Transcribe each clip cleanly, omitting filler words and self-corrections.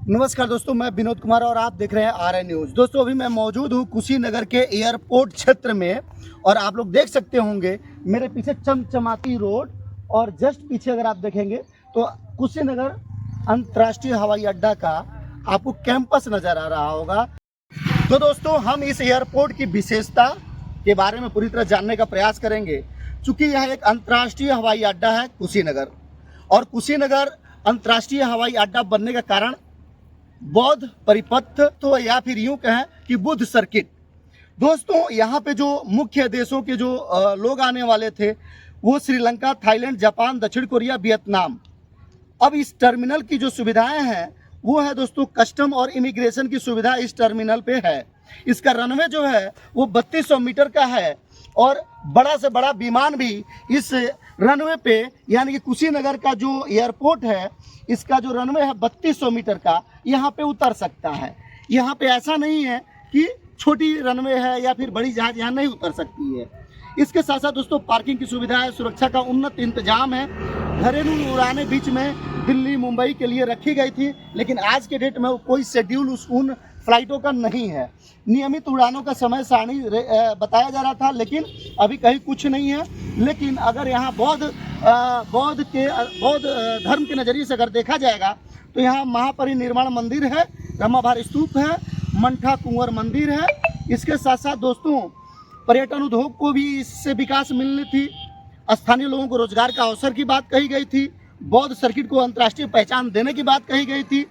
नमस्कार दोस्तों, मैं विनोद कुमार और आप देख रहे हैं RN न्यूज़। दोस्तों, अभी मैं मौजूद हूँ कुशीनगर के एयरपोर्ट क्षेत्र में और आप लोग देख सकते होंगे मेरे पीछे चमचमाती रोड और जस्ट पीछे अगर आप देखेंगे तो कुशीनगर अंतर्राष्ट्रीय हवाई अड्डा का आपको कैंपस नज़र आ रहा होगा। तो दोस्तों, हम इस एयरपोर्ट की विशेषता के बारे में पूरी तरह जानने का प्रयास करेंगे। चूँकि यह एक अंतर्राष्ट्रीय हवाई अड्डा है कुशीनगर, और कुशीनगर अंतर्राष्ट्रीय हवाई अड्डा बनने का कारण बौद्ध परिपथ तो या फिर यूं कहें कि बुद्ध सर्किट। दोस्तों, यहाँ पे जो मुख्य देशों के जो लोग आने वाले थे वो श्रीलंका, थाईलैंड, जापान, दक्षिण कोरिया, वियतनाम। अब इस टर्मिनल की जो सुविधाएं हैं वो है दोस्तों कस्टम और इमिग्रेशन की सुविधा इस टर्मिनल पे है। इसका रनवे जो है वो 3200 मीटर का है और बड़ा से बड़ा विमान भी इस रनवे पे यानी कि कुशीनगर का जो एयरपोर्ट है इसका जो रनवे है 3200 मीटर का, यहाँ पे उतर सकता है। यहाँ पे ऐसा नहीं है कि छोटी रनवे है या फिर बड़ी जहाज यहाँ नहीं उतर सकती है। इसके साथ साथ दोस्तों पार्किंग की सुविधा है, सुरक्षा का उन्नत इंतजाम है। घरेलू उड़ानें बीच में दिल्ली, मुंबई के लिए रखी गई थी, लेकिन आज के डेट में कोई शेड्यूल उन फ्लाइटों का नहीं है। नियमित उड़ानों का समय सारणी बताया जा रहा था, लेकिन अभी कहीं कुछ नहीं है। लेकिन अगर यहाँ बौद्ध धर्म के नज़रिए से अगर देखा जाएगा तो यहाँ महापरिनिर्वाण मंदिर है, रमाभार स्तूप है, मंठा कुंवर मंदिर है। इसके साथ साथ दोस्तों पर्यटन उद्योग को भी इससे विकास मिलनी थी, स्थानीय लोगों को रोजगार का अवसर की बात कही गई थी, बौद्ध सर्किट को अंतर्राष्ट्रीय पहचान देने की बात कही गई थी।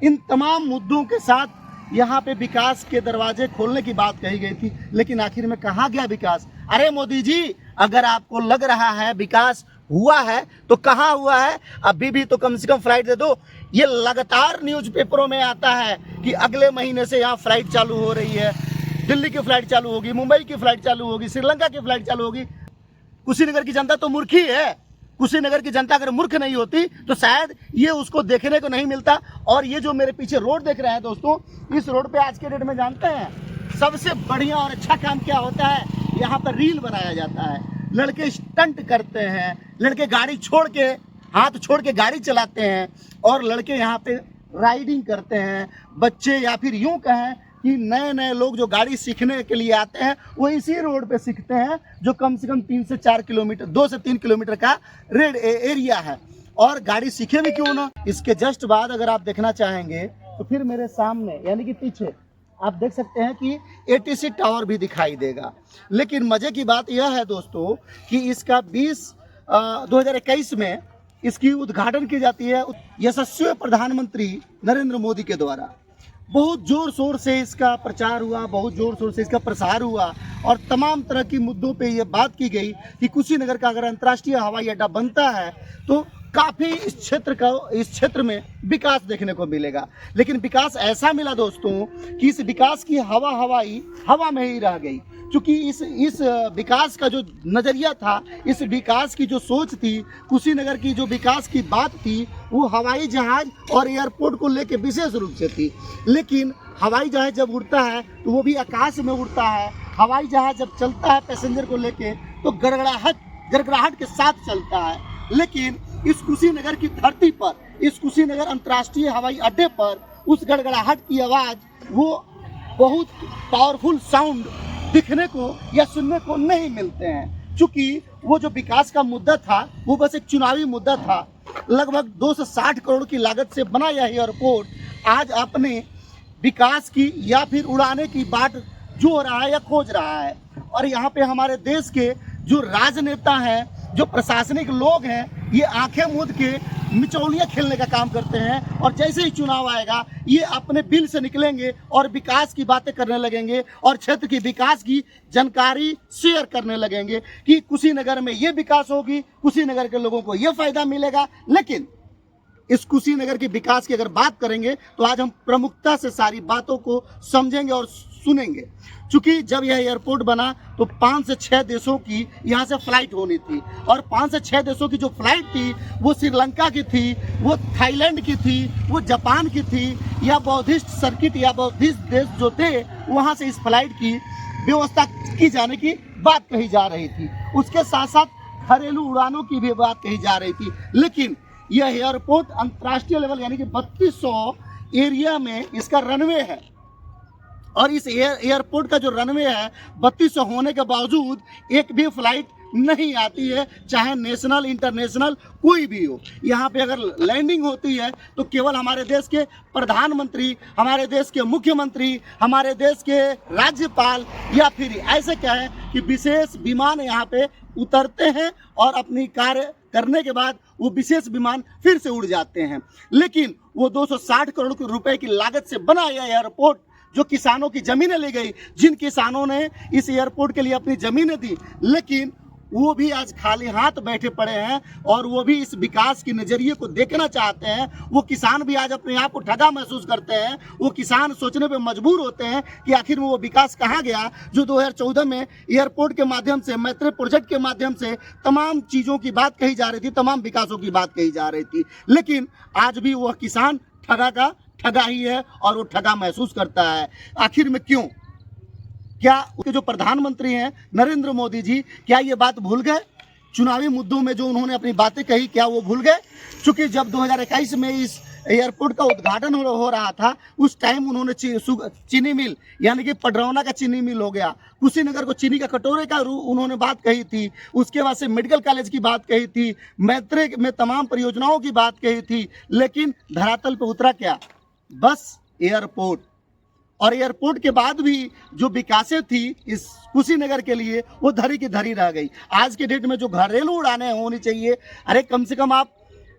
इन तमाम मुद्दों के साथ यहाँ पे विकास के दरवाजे खोलने की बात कही गई थी, लेकिन आखिर में कहाँ गया विकास? अरे मोदी जी, अगर आपको लग रहा है विकास हुआ है तो कहाँ हुआ है? अभी भी तो कम से कम फ्लाइट दे दो। ये लगातार न्यूज़पेपरों में आता है कि अगले महीने से यहाँ फ्लाइट चालू हो रही है, दिल्ली की फ्लाइट चालू होगी, मुंबई की फ्लाइट चालू होगी, श्रीलंका की फ्लाइट चालू होगी। कुशीनगर की जनता तो मूर्ख ही है। कुशीनगर की जनता अगर मूर्ख नहीं होती तो शायद ये उसको देखने को नहीं मिलता। और ये जो मेरे पीछे रोड देख रहे हैं दोस्तों, इस रोड पे आज के डेट में जानते हैं सबसे बढ़िया और अच्छा काम क्या होता है? यहाँ पर रील बनाया जाता है। लड़के स्टंट करते हैं, लड़के गाड़ी छोड़ के, हाथ छोड़ के गाड़ी चलाते हैं और लड़के यहाँ पे राइडिंग करते हैं। बच्चे या फिर यूं कहें कि नए नए लोग जो गाड़ी सीखने के लिए आते हैं वो इसी रोड पे सीखते हैं, जो कम से कम 3 से 4 किलोमीटर, 2 से 3 किलोमीटर का रेड एरिया है। और गाड़ी सीखे भी क्यों ना। इसके जस्ट बाद अगर आप देखना चाहेंगे तो फिर मेरे सामने यानी कि पीछे आप देख सकते हैं कि ATC टावर भी दिखाई देगा। लेकिन मज़े की बात यह है दोस्तों कि इसका 2021 में इसकी उद्घाटन की जाती है यशस्वी प्रधानमंत्री नरेंद्र मोदी के द्वारा। बहुत ज़ोर शोर से इसका प्रचार हुआ, बहुत ज़ोर शोर से इसका प्रसार हुआ और तमाम तरह की मुद्दों पे ये बात की गई कि कुशीनगर का अगर अंतर्राष्ट्रीय हवाई अड्डा बनता है तो काफ़ी इस क्षेत्र में विकास देखने को मिलेगा। लेकिन विकास ऐसा मिला दोस्तों कि इस विकास की हवा में ही रह गई। क्योंकि इस विकास का जो नज़रिया था, इस विकास की जो सोच थी, कुशीनगर की जो विकास की बात थी, वो हवाई जहाज़ और एयरपोर्ट को लेके विशेष रूप से थी। लेकिन हवाई जहाज़ जब उड़ता है तो वो भी आकाश में उड़ता है। हवाई जहाज़ जब चलता है पैसेंजर को लेके तो गड़गड़ाहट के साथ चलता है। लेकिन इस कुशीनगर की धरती पर, इस कुशीनगर अंतर्राष्ट्रीय हवाई अड्डे पर उस गड़गड़ाहट की आवाज़, वो बहुत पावरफुल साउंड दिखने को या सुनने को नहीं मिलते हैं। क्योंकि वो जो विकास का मुद्दा था वो बस एक चुनावी मुद्दा था। लगभग 260 करोड़ की लागत से बना यह एयरपोर्ट आज अपने विकास की या फिर उड़ाने की बाट जो रहा है या खोज रहा है। और यहाँ पे हमारे देश के जो राजनेता हैं, जो प्रशासनिक लोग हैं, ये आंखें मूंद के मिचौलियाँ खेलने का काम करते हैं। और जैसे ही चुनाव आएगा ये अपने बिल से निकलेंगे और विकास की बातें करने लगेंगे और क्षेत्र की विकास की जानकारी शेयर करने लगेंगे कि कुशीनगर में ये विकास होगी, कुशीनगर के लोगों को ये फायदा मिलेगा। लेकिन इस कुशीनगर के विकास की अगर बात करेंगे तो आज हम प्रमुखता से सारी बातों को समझेंगे और सुनेंगे। चूँकि जब यह एयरपोर्ट बना तो 5 से 6 देशों की यहाँ से फ़्लाइट होनी थी और 5 से 6 देशों की जो फ़्लाइट थी वो श्रीलंका की थी, वो थाईलैंड की थी, वो जापान की थी, या बौद्धिस्ट सर्किट या बौद्धिस्ट देश जो थे वहाँ से इस फ्लाइट की व्यवस्था की जाने की बात कही जा रही थी। उसके साथ साथ घरेलू उड़ानों की भी बात कही जा रही थी। लेकिन यह एयरपोर्ट अंतर्राष्ट्रीय लेवल यानी कि 3200 एरिया में इसका रनवे है और इस एयरपोर्ट का जो रनवे है 3200 होने के बावजूद एक भी फ्लाइट नहीं आती है, चाहे नेशनल इंटरनेशनल कोई भी हो। यहाँ पे अगर लैंडिंग होती है तो केवल हमारे देश के प्रधानमंत्री, हमारे देश के मुख्यमंत्री, हमारे देश के राज्यपाल या फिर ऐसे क्या है कि विशेष विमान यहाँ पे उतरते हैं और अपनी कार्य करने के बाद वो विशेष विमान फिर से उड़ जाते हैं। लेकिन वो 260 करोड़ रुपए की लागत से बना यह एयरपोर्ट जो किसानों की ज़मीनें ले गई, जिन किसानों ने इस एयरपोर्ट के लिए अपनी ज़मीनें दी, लेकिन वो भी आज खाली हाथ बैठे पड़े हैं और वो भी इस विकास के नज़रिए को देखना चाहते हैं। वो किसान भी आज अपने आप को ठगा महसूस करते हैं। वो किसान सोचने पे मजबूर होते हैं कि आखिर में वो विकास कहाँ गया जो 2014 में एयरपोर्ट के माध्यम से, मैत्री प्रोजेक्ट के माध्यम से तमाम चीज़ों की बात कही जा रही थी, तमाम विकासों की बात कही जा रही थी। लेकिन आज भी वह किसान ठगा ही है और वो ठगा महसूस करता है। आखिर में क्यों? क्या उसके जो प्रधानमंत्री हैं नरेंद्र मोदी जी, क्या ये बात भूल गए? चुनावी मुद्दों में जो उन्होंने अपनी बातें कही, क्या वो भूल गए? क्योंकि जब 2021 में इस एयरपोर्ट का उद्घाटन हो रहा था, उस टाइम उन्होंने चीनी मिल यानी कि पडरौना का चीनी मिल हो गया, कुशीनगर को चीनी का कटोरे का उन्होंने बात कही थी। उसके बाद से मेडिकल कॉलेज की बात कही थी, मैत्री में तमाम परियोजनाओं की बात कही थी। लेकिन धरातल पर उतरा क्या? बस एयरपोर्ट। और एयरपोर्ट के बाद भी जो विकासें थी इस कुशीनगर के लिए, वो धरी की धरी रह गई। आज के डेट में जो घरेलू उड़ानें होनी चाहिए, अरे कम से कम आप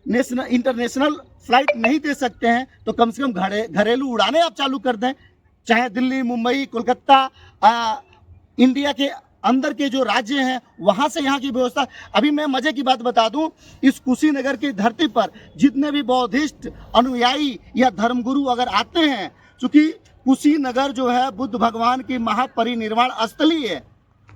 नेशनल इंटरनेशनल फ्लाइट नहीं दे सकते हैं तो कम से कम घरेलू उड़ानें आप चालू कर दें। चाहे दिल्ली, मुंबई, कोलकाता, इंडिया के अंदर के जो राज्य हैं वहाँ से यहाँ की व्यवस्था। अभी मैं मजे की बात बता दूं, इस कुशीनगर की धरती पर जितने भी बौद्धिस्ट अनुयायी या धर्मगुरु अगर आते हैं, चूँकि कुशीनगर जो है बुद्ध भगवान की महापरिनिर्वाण स्थली है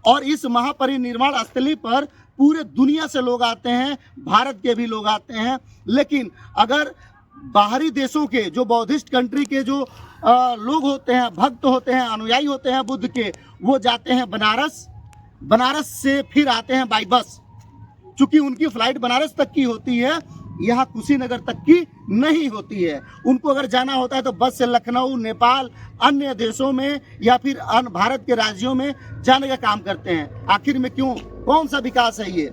और इस महापरिनिर्वाण स्थली पर पूरे दुनिया से लोग आते हैं, भारत के भी लोग आते हैं। लेकिन अगर बाहरी देशों के जो बौद्धिस्ट कंट्री के जो लोग होते हैं, भक्त होते हैं, अनुयायी होते हैं बुद्ध के, वो जाते हैं बनारस, बनारस से फिर आते हैं बाई बस। चूँकि उनकी फ़्लाइट बनारस तक की होती है, यहाँ कुशीनगर तक की नहीं होती है। उनको अगर जाना होता है तो बस से लखनऊ, नेपाल, अन्य देशों में या फिर अन्य भारत के राज्यों में जाने का काम करते हैं। आखिर में क्यों? कौन सा विकास है ये?